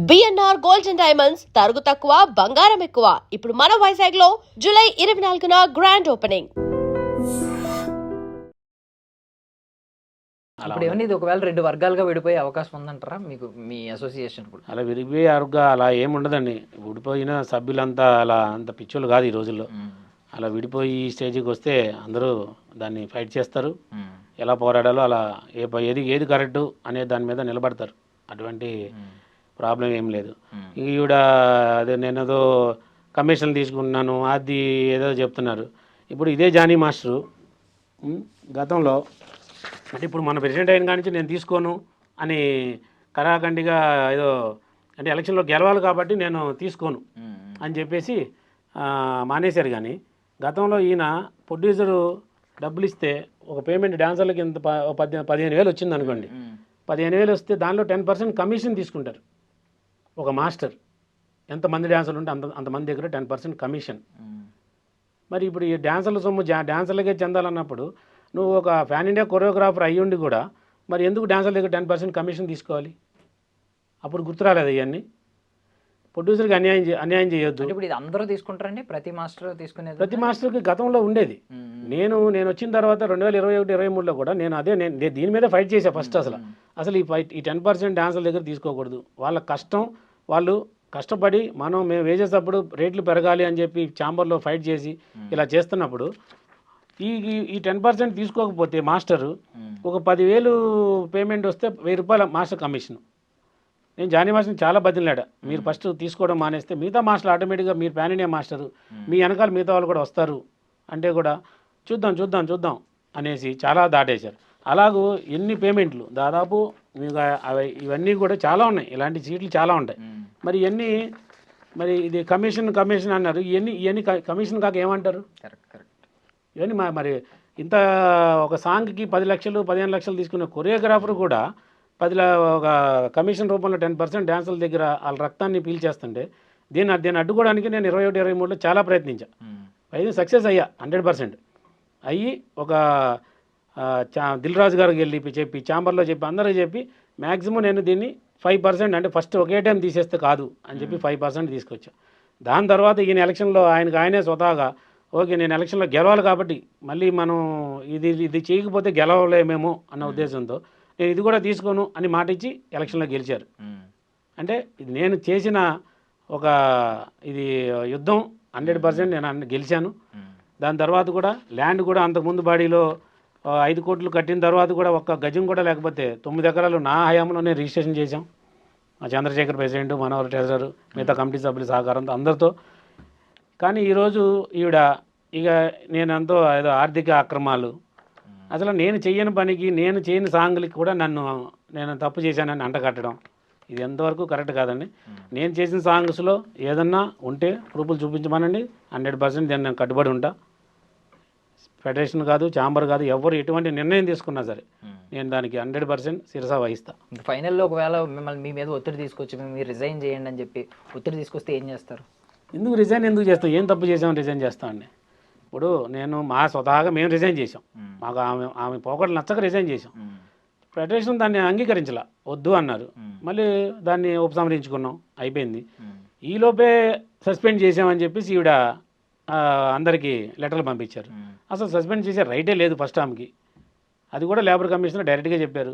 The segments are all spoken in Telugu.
బిఎన్ఆర్ గోల్డ్ అండ్ డైమండ్స్ తరుగు తక్కువ బంగారం ఎక్కువ. ఇప్పుడు మన వైజాగ్ లో జూలై 24న గ్రాండ్ ఓపెనింగ్. ఇప్పుడు ఏమన్నా ఇది ఒకవేళ 2 వర్గాలుగా విడిపోయే అవకాశం ఉందంటారా మీకు మీ అసోసియేషన్ కూడా? అలా విడిపోయే అలా ఏముండదండి. విడిపోయిన సభ్యులంతా అలా అంత పిచ్చోళ్ళు కాదు ఈ రోజుల్లో. అలా విడిపోయి ఈ స్టేజ్కి వస్తే అందరూ దాన్ని ఫైట్ చేస్తారు. ఎలా పోరాడాలో అలా ఏది కరెక్టు అనే దాని మీద నిలబడతారు. అటువంటి ప్రాబ్లం ఏం లేదు. ఈవిడ అదే నేనేదో కమిషన్ తీసుకున్నాను అది ఏదో చెప్తున్నారు. ఇప్పుడు ఇదే జానీ మాస్టరు గతంలో అంటే ఇప్పుడు మన ప్రెసిడెంట్ అయిన కాడి నుంచి నేను తీసుకోను అని కరాఖండిగా ఏదో అంటే ఎలక్షన్లో గెలవాలి కాబట్టి నేను తీసుకోను అని చెప్పేసి మానేశారు. కానీ గతంలో ఈయన ప్రొడ్యూసరు డబ్బులు ఇస్తే ఒక పేమెంట్ డాన్సర్లకి ఇంత 15,000 వచ్చింది అనుకోండి. 15,000 వస్తే దానిలో 10% కమిషన్ తీసుకుంటారు. ఒక మాస్టర్ ఎంతమంది డాన్సర్లు ఉంటే అంతమంది దగ్గర 10% కమిషన్. మరి ఇప్పుడు ఈ డాన్సర్ల సొమ్ము డాన్సర్లకే చెందాలన్నప్పుడు నువ్వు ఒక ఫ్యాన్ ఇండియా కొరియోగ్రాఫర్ అయ్యుండి కూడా మరి ఎందుకు డాన్సర్ల దగ్గర 10% కమిషన్ తీసుకోవాలి? అప్పుడు గుర్తు రాలేదు ఇవన్నీ. ప్రొడ్యూసర్కి అన్యాయం చేయొద్దు. ఇప్పుడు ఇది అందరూ తీసుకుంటారండి? ప్రతి మాస్టర్ తీసుకునేది? ప్రతి మాస్టర్కి గతంలో ఉండేది. నేను వచ్చిన తర్వాత 2021-23లో కూడా నేను దీని మీద ఫైట్ చేశాను ఫస్ట్. అసలు ఈ 10% డాన్సర్ల దగ్గర తీసుకోకూడదు. వాళ్ళ కష్టం, వాళ్ళు కష్టపడి మేము వేసేటప్పుడు రేట్లు పెరగాలి అని చెప్పి ఛాంబర్లో ఫైట్ చేసి ఇలా చేస్తున్నప్పుడు ఈ 10% తీసుకోకపోతే మాస్టరు ఒక 10,000 పేమెంట్ వస్తే 1,000 రూపాయల మాస్టర్ కమిషన్. నేను జానీ మాస్టర్ని చాలా బదిలాడా, మీరు ఫస్ట్ తీసుకోవడం మానేస్తే మిగతా మాస్టర్లు ఆటోమేటిక్గా మీరు ప్యాన్ ఇండియా మాస్టరు మీ వెనకాల మిగతా వాళ్ళు కూడా వస్తారు అంటే కూడా చూద్దాం అనేసి చాలా దాటేశారు. అలాగూ ఎన్ని పేమెంట్లు దాదాపు మీకు ఇవన్నీ కూడా చాలా ఉన్నాయి. ఇలాంటి సీట్లు చాలా ఉంటాయి. మరి ఇవన్నీ మరి ఇది కమిషన్ అన్నారు. ఇవన్నీ కమిషన్ కాక ఏమంటారు? ఇవన్నీ మరి ఇంత ఒక సాంగ్కి 10 లక్షలు 15 లక్షలు తీసుకునే కొరియోగ్రాఫర్ కూడా ఒక కమిషన్ రూపంలో 10% డ్యాన్సుల దగ్గర వాళ్ళ రక్తాన్ని పీల్చేస్తుంటే దీన్ని అడ్డుకోవడానికి నేను 21-23లో చాలా ప్రయత్నించాను. అయితే సక్సెస్ అయ్యా 100% అయ్యి ఒక దిల్ రాజు గారికి వెళ్ళి చెప్పి ఛాంబర్లో చెప్పి అందరికీ చెప్పి మ్యాక్సిమం నేను దీన్ని 5% అంటే ఫస్ట్ ఒకే టైం తీసేస్తే కాదు అని చెప్పి 5% తీసుకొచ్చా. దాని తర్వాత ఈయన ఎలక్షన్లో ఆయనే స్వతహాగా ఓకే నేను ఎలక్షన్లో గెలవాలి కాబట్టి మళ్ళీ మనం ఇది చేయకపోతే గెలవలేమేమో అన్న ఉద్దేశంతో నేను ఇది కూడా తీసుకోను అని మాట ఇచ్చి ఎలక్షన్లో గెలిచారు. అంటే ఇది నేను చేసిన ఒక ఇది యుద్ధం 100% నేను గెలిచాను. దాని తర్వాత కూడా ల్యాండ్ కూడా అంతకుముందు బాడీలో 5 కోట్లు కట్టిన తర్వాత కూడా ఒక్క గజం కూడా లేకపోతే 9 ఎకరాలు నా హయాంలోనే రిజిస్ట్రేషన్ చేశాం. మా చంద్రశేఖర్ ప్రెసిడెంట్, మనోహర్ ట్రెజరర్, మిగతా కమిటీ సభ్యుల సహకారంతో అందరితో. కానీ ఈరోజు ఈవిడ ఇక నేనంతో ఏదో ఆర్థిక అక్రమాలు, అసలు నేను చెయ్యని పనికి నేను చేయని సాంగ్లకి కూడా నేను తప్పు చేశానని అంటగట్టడం ఇది ఎంతవరకు కరెక్ట్ కాదండి. నేను చేసిన సాంగ్స్లో ఏదన్నా ఉంటే ప్రూఫ్లు చూపించమనండి. 100% నేను కట్టుబడి ఉంటా. ఫెడరేషన్ కాదు, ఛాంబర్ కాదు, ఎవరు ఎటువంటి నిర్ణయం తీసుకున్నా సరే నేను దానికి 100% శిరస వహిస్తా. ఫైనల్లో ఒకవేళ మిమ్మల్ని మీ మీద ఒత్తిడి తీసుకొచ్చి మీరు రిజైన్ చేయండి అని చెప్పి ఒత్తిడి తీసుకొస్తే ఏం చేస్తారు? ఎందుకు చేస్తాం? ఏం తప్పు చేసామని రిజైన్ చేస్తామండి? ఇప్పుడు మా స్వతహాగా మేము రిజైన్ చేసాం. మాకు ఆమె పోకడలు నచ్చక రిజైన్ చేసాం. ఫెడరేషన్ దాన్ని అంగీకరించలా, వద్దు అన్నారు. మళ్ళీ దాన్ని ఉపసంహరించుకున్నాం, అయిపోయింది. ఈలోపే సస్పెండ్ చేసామని చెప్పేసి ఈవిడ అందరికీ లెటర్లు పంపించారు. అసలు సస్పెండ్ చేసే రైటే లేదు ఫస్ట్ ఆమెకి. అది కూడా లేబర్ కమిషనర్ డైరెక్ట్గా చెప్పారు,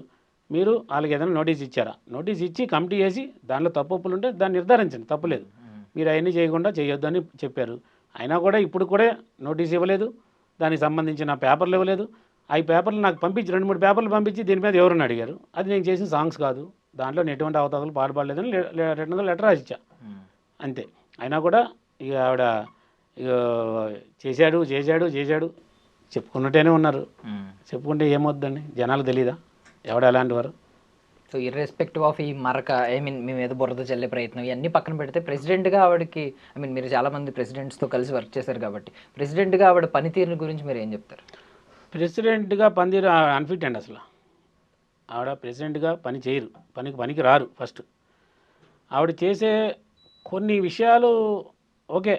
మీరు వాళ్ళకి ఏదైనా నోటీస్ ఇచ్చారా? నోటీస్ ఇచ్చి కమిటీ వేసి దానిలో తప్పులు ఉంటే దాన్ని నిర్ధారించండి, తప్పులేదు, మీరు అవన్నీ చేయకుండా చేయొద్దు అని చెప్పారు. అయినా కూడా ఇప్పుడు కూడా నోటీస్ ఇవ్వలేదు, దానికి సంబంధించిన పేపర్లు ఇవ్వలేదు. ఆ పేపర్లు నాకు పంపించి 2-3 పేపర్లు పంపించి దీని మీద ఎవరన్నా అడిగారు. అది నేను చేసిన సాంగ్స్ కాదు, దాంట్లో ఎటువంటి అవతారాలు పాడుపడలేదని రిటర్న్గా లెటర్ రాసిచ్చా అంతే. అయినా కూడా ఇక ఆవిడ ఇక చేశాడు చెప్పుకున్నట్టేనే ఉన్నారు. చెప్పుకుంటే ఏమవుద్దండి? జనాలకు తెలీదా ఎవడ ఎలాంటి వారు? సో ఇర్రెస్పెక్టివ్ ఆఫ్ ఈ మరక మీ మీద బురద చల్లే ప్రయత్నం ఇవన్నీ పక్కన పెడితే ప్రెసిడెంట్గా ఆవిడకి మీరు చాలామంది ప్రెసిడెంట్స్తో కలిసి వర్క్ చేశారు కాబట్టి ప్రెసిడెంట్గా ఆవిడ పనితీరు గురించి మీరు ఏం చెప్తారు? ప్రెసిడెంట్గా పనితీరు అన్ఫిట్ అండి. అసలు ఆవిడ ప్రెసిడెంట్గా పని చేయరు, పనికి రారు. ఫస్ట్ ఆవిడ చేసే కొన్ని విషయాలు ఓకే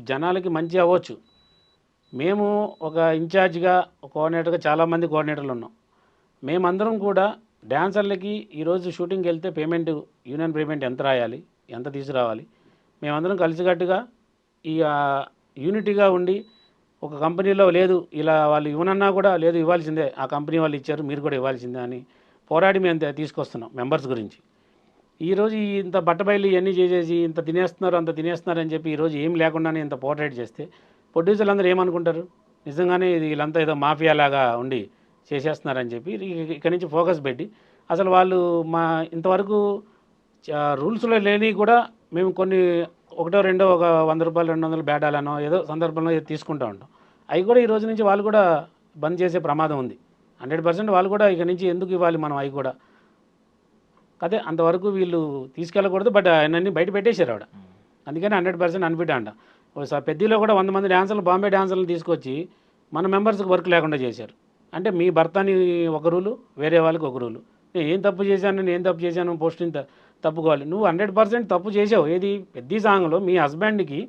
జనాలకి మంచి అవ్వచ్చు. మేము ఒక ఇన్ఛార్జ్గా కోఆర్డినేటర్గా చాలామంది కోఆర్డినేటర్లు ఉన్నాం. మేమందరం కూడా డాన్సర్లకి ఈరోజు షూటింగ్కి వెళ్తే యూనియన్ పేమెంట్ ఎంత రాయాలి, ఎంత తీసుకురావాలి, మేమందరం కలిసికట్టుగా ఈ యూనిటీగా ఉండి ఒక కంపెనీలో లేదు ఇలా వాళ్ళు ఇవ్వనన్నా కూడా లేదు ఇవ్వాల్సిందే, ఆ కంపెనీ వాళ్ళు ఇచ్చారు మీరు కూడా ఇవ్వాల్సిందే అని పోరాడి మేము తీసుకొస్తున్నాం మెంబర్స్ గురించి. ఈరోజు ఇంత బట్టబయలు ఇవన్నీ చేసేసి ఇంత తినేస్తున్నారు అంత తినేస్తున్నారు అని చెప్పి ఈరోజు ఏం లేకుండానే ఇంత పోర్ట్రేట్ చేస్తే ప్రొడ్యూసర్లు అందరూ ఏమనుకుంటారు, నిజంగానే ఇది వీళ్ళంతా ఏదో మాఫియాలాగా ఉండి చేసేస్తున్నారని చెప్పి ఇక్కడి నుంచి ఫోకస్ పెట్టి అసలు వాళ్ళు మా ఇంతవరకు రూల్స్లో లేని కూడా మేము కొన్ని ఒకటో రెండో ఒక 100 రూపాయలు 200 బేడాలనో ఏదో సందర్భంలో తీసుకుంటూ ఉంటాం. అవి కూడా ఈ రోజు నుంచి వాళ్ళు కూడా బంద్ చేసే ప్రమాదం ఉంది. 100% వాళ్ళు కూడా ఇక నుంచి ఎందుకు ఇవ్వాలి మనం అవి కూడా. అదే అంతవరకు వీళ్ళు తీసుకెళ్ళకూడదు, బట్ ఆయనన్ని బయట పెట్టేశారు ఆవిడ. అందుకని 100% అన్ఫిట్ అంట. పెద్దలో కూడా 100 మంది డాన్సర్లు బాంబే డాన్సర్లు తీసుకొచ్చి మన మెంబర్స్కి వర్క్ లేకుండా చేశారు. అంటే మీ భర్తని ఒక రూలు, వేరే వాళ్ళకి ఒక రూలు. నేను ఏం తప్పు చేశాను పోస్టింగ్ తప్పుకోవాలి. నువ్వు 100% తప్పు చేసావు. ఏది పెద్ద సాంగ్లో మీ హస్బెండ్కి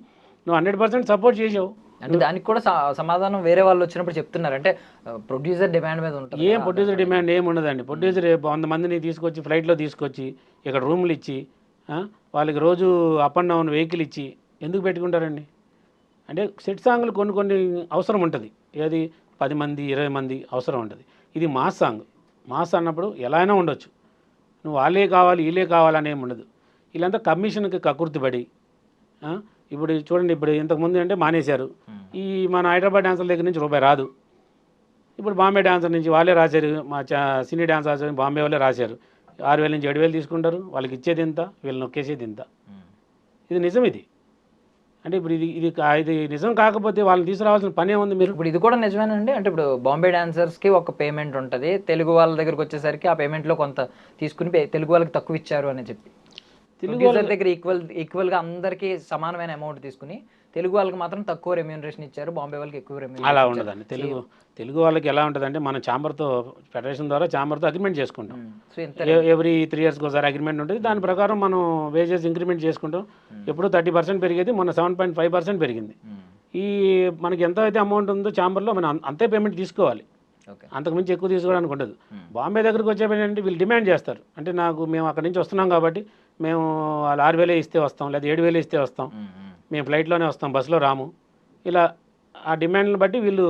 నువ్వు 100% సపోర్ట్ చేసావు. అంటే దానికి కూడా సమాధానం వేరే వాళ్ళు వచ్చినప్పుడు చెప్తున్నారు. అంటే ప్రొడ్యూసర్ డిమాండ్ మీద ఉంటుంది. ఏం ప్రొడ్యూసర్ డిమాండ్ ఏమి ఉండదండి. ప్రొడ్యూసర్ 100 మందిని తీసుకొచ్చి ఫ్లైట్లో తీసుకొచ్చి ఇక్కడ రూమ్లు ఇచ్చి వాళ్ళకి రోజు అప్ అండ్ డౌన్ వెహికల్ ఇచ్చి ఎందుకు పెట్టుకుంటారండి? అంటే సెట్ సాంగ్లు కొన్ని అవసరం ఉంటుంది. ఏది 10 మంది 20 మంది అవసరం ఉంటుంది. ఇది మాస్ సాంగ్. మాస్ అన్నప్పుడు ఎలా అయినా ఉండొచ్చు. నువ్వు వాళ్ళే కావాలి వీళ్ళే కావాలని ఏమి ఉండదు. వీళ్ళంతా కమిషన్కి కకుర్తిపడి ఇప్పుడు చూడండి, ఇప్పుడు ఇంతకుముందు అంటే మానేశారు. ఈ మన హైదరాబాద్ డాన్సర్ల దగ్గర నుంచి రూపాయి రాదు. ఇప్పుడు బాంబే డాన్సర్ నుంచి వాళ్ళే రాశారు, మా సినీ డాన్సర్స్ బాంబే వాళ్ళే రాశారు. 6,000 నుంచి 7,000 తీసుకుంటారు. వాళ్ళకి ఇచ్చేది ఇంత, వీళ్ళు నొక్కేసేది ఇంత. ఇది నిజం. ఇది అంటే ఇప్పుడు ఇది నిజం కాకపోతే వాళ్ళని తీసుకురావాల్సిన పని ఏముంది? మీరు ఇప్పుడు ఇది కూడా నిజమేనండి. అంటే ఇప్పుడు బాంబే డాన్సర్స్కి ఒక పేమెంట్ ఉంటుంది, తెలుగు వాళ్ళ దగ్గరకు వచ్చేసరికి ఆ పేమెంట్లో కొంత తీసుకుని తెలుగు వాళ్ళకి తక్కువ ఇచ్చారు అని చెప్పి తెలుగు వాళ్ళ దగ్గర ఈక్వల్గా అందరికీ సమానమైన అమౌంట్ తీసుకుని తెలుగు వాళ్ళకి మాత్రం తక్కువ రెమ్యూనరేషన్ ఇచ్చారు, బాంబే వాళ్ళకి ఎక్కువ రెమ్యూనరేషన్. అలా ఉండదండి. తెలుగు వాళ్ళకి ఎలా ఉంటుందంటే మనం ఛాంబర్తో ఫెడరేషన్ ద్వారా ఛాంబర్తో అగ్రిమెంట్ చేసుకుంటాం. ఎవ్రీ 3 years ఒకసారి అగ్రిమెంట్ ఉంటుంది. దాని ప్రకారం మనం వేజెస్ ఇంక్రిమెంట్ చేసుకుంటాం. ఎప్పుడు 30% పెరిగేది, మొన్న 7.5% పెరిగింది. ఈ మనకి ఎంత అయితే అమౌంట్ ఉందో ఛాంబర్లో మనం అంతే పేమెంట్ తీసుకోవాలి. అంతకుమించి ఎక్కువ తీసుకోవడానికి ఉండదు. బాంబే దగ్గరకు వచ్చేటంటే వీళ్ళు డిమాండ్ చేస్తారు. అంటే మేము అక్కడి నుంచి వస్తున్నాం కాబట్టి మేము వాళ్ళు 6,000 ఇస్తే వస్తాం, లేదా 7,000 ఇస్తే వస్తాం, మేము ఫ్లైట్లోనే వస్తాం, బస్సులో రాము. ఇలా ఆ డిమాండ్లను బట్టి వీళ్ళు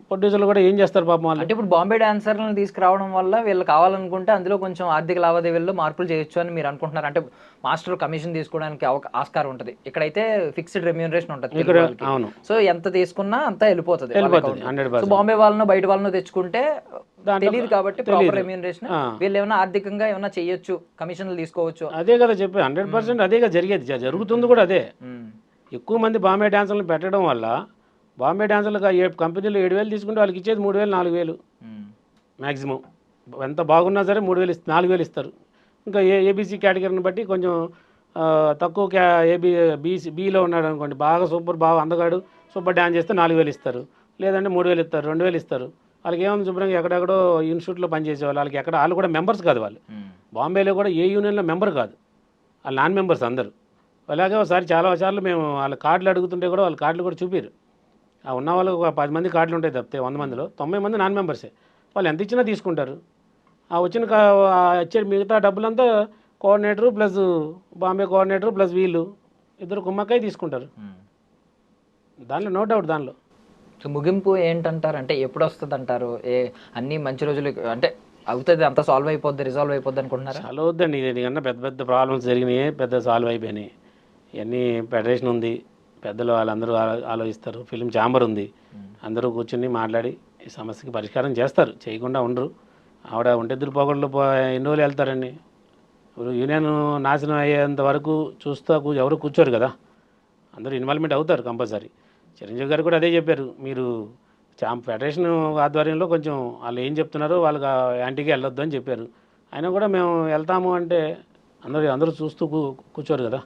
ప్రొడ్యూసర్లు కూడా ఏం చేస్తారు పాపం వాళ్ళు. అంటే ఇప్పుడు బాంబే డాన్సర్లను తీసుకురావడం వల్ల వీళ్ళు కావాలనుకుంటే అందులో కొంచెం ఆర్థిక లావాదేవీల్లో మార్పులు చేయొచ్చు అని మీరు అనుకుంటున్నారు. అంటే మాస్టర్ కమిషన్ తీసుకోవడానికి ఆస్కారం ఉంటుంది. ఇక్కడైతే ఫిక్స్డ్ రెమ్యూనరేషన్ ఉంటుంది. అవును. సో ఎంత తీసుకున్నా అంతా వెళ్ళిపోతుంది. 100%. బాంబే వాళ్ళను బయట వాళ్ళను తెచ్చుకుంటే తెలియదు కాబట్టి ప్రాపర్ రెమ్యూనరేషన్ వీళ్ళు ఏమైనా ఆర్థికంగా ఏమైనా చేయొచ్చు, కమిషన్లు తీసుకోవచ్చు. అదే కదా చెప్పి 100% అదేగా జరిగేది, జరుగుతుంది కూడా అదే. ఎక్కువ మంది బాంబే డాన్సర్లను పెట్టడం వల్ల బాంబే డాన్సర్లకు కంపెనీలో 7,000 తీసుకుంటే వాళ్ళకి ఇచ్చేది 3,000 4,000 మ్యాక్సిమం. ఎంత బాగున్నా సరే 3,000 4,000 ఇస్తారు. ఇంకా ఏబీసీ కేటగిరీని బట్టి కొంచెం తక్కువ బీలో ఉన్నాడు అనుకోండి, బాగా అందగాడు సూపర్ డాన్స్ చేస్తే 4,000 ఇస్తారు, లేదంటే 3,000 ఇస్తారు, 2,000 ఇస్తారు. వాళ్ళకి ఏమైనా శుభ్రంగా ఎక్కడెక్కడో ఇన్స్టిట్యూట్లో పనిచేసేవాళ్ళు, వాళ్ళకి వాళ్ళు కూడా మెంబర్స్ కాదు. వాళ్ళు బాంబేలో కూడా ఏ యూనియన్లో మెంబర్ కాదు, వాళ్ళు నాన్ మెంబర్స్ అందరూ. అలాగే ఒకసారి చాలా సార్లు మేము వాళ్ళ కార్డులు అడుగుతుంటే కూడా వాళ్ళ కార్డులు కూడా చూపారు. ఉన్న వాళ్ళకి ఒక 10 మంది కార్డులు ఉంటాయి తప్పితే 100 మందిలో 90 మంది నాన్ మెంబర్సే. వాళ్ళు ఎంత ఇచ్చినా తీసుకుంటారు. ఆ వచ్చిన వచ్చే మిగతా డబ్బులంతా coordinator plus Bombay coordinator plus వీళ్ళు ఇద్దరు కుమ్మక్కై తీసుకుంటారు. దానిలో నో డౌట్. దానిలో సో ముగింపు ఏంటంటారు? అంటే ఎప్పుడు వస్తుంది అంటారు? అన్నీ మంచి రోజులు అంటే అవుతుంది, అంతా సాల్వ్ అయిపోద్ది, రిజాల్వ్ అయిపోద్ది అనుకుంటున్నారా? సాల్వ్ అవుద్దండి. దీనికన్నా పెద్ద ప్రాబ్లమ్స్ జరిగినాయి, పెద్ద సాల్వ్ అయిపోయినాయి. ఇవన్నీ ఫెడరేషన్ ఉంది, పెద్దలు వాళ్ళందరూ ఆలోచిస్తారు. ఫిలిం ఛాంబర్ ఉంది, అందరూ కూర్చుని మాట్లాడి ఈ సమస్యకి పరిష్కారం చేస్తారు, చేయకుండా ఉండరు. ఆవిడ ఒంటెద్దురు పోగొళ్ళు ఎన్ని రోజులు వెళ్తారండి? ఇప్పుడు యూనియన్ నాశనం అయ్యేంత వరకు చూస్తూ ఎవరు కూర్చోరు కదా, అందరూ ఇన్వాల్వ్మెంట్ అవుతారు కంపల్సరీ. చిరంజీవి గారు కూడా అదే చెప్పారు, మీరు ఫెడరేషన్ ఆధ్వర్యంలో కొంచెం వాళ్ళు ఏం చెప్తున్నారో వాళ్ళకి యాంటీకి వెళ్ళొద్దు అని చెప్పారు. అయినా కూడా మేము వెళ్తాము అంటే అందరూ చూస్తూ కూర్చోరు కదా.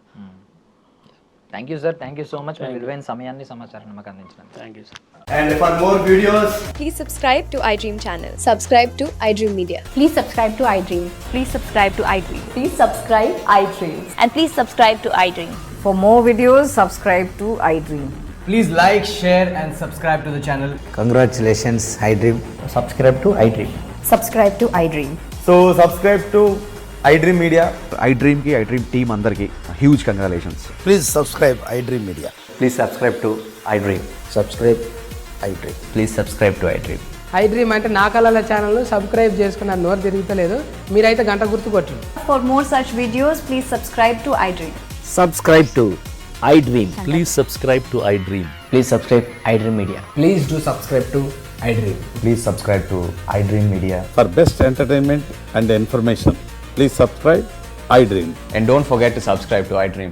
Thank you sir, thank you so much. మీ విలువైన సమయాన్ని సమాచారాన్ని మాకు అందించినందుకు. Thank you sir. And for more videos, please subscribe to iDream channel. Subscribe to iDream Media. Please subscribe to iDream. Please subscribe to iDream. Please subscribe iDream. And please subscribe to iDream. For more videos, subscribe to iDream. please like, share and subscribe to the channel. Congratulations, iDream. Subscribe to iDream. Subscribe to iDream. So subscribe to iDream Media. ఐ డ్రీమ్కి ఐ డ్రీమ్ టీమ్ అందరికీ huge congratulations. Please subscribe iDream Media. Please subscribe to iDream. Subscribe iDream. Please subscribe to iDream. I dream అంటే నా కళల ఛానల్ సబ్స్క్రైబ్ చేసుకున్న నోరు తిరుగుతలేదు, మీరైతే గంట గుర్తు కొట్టండి. For more such videos, please subscribe to iDream. Subscribe to iDream. Please subscribe to iDream. Please subscribe iDream Media. Please do subscribe to iDream. Please subscribe to iDream Media. For best entertainment and information, please subscribe iDream. And don't forget to subscribe to iDream.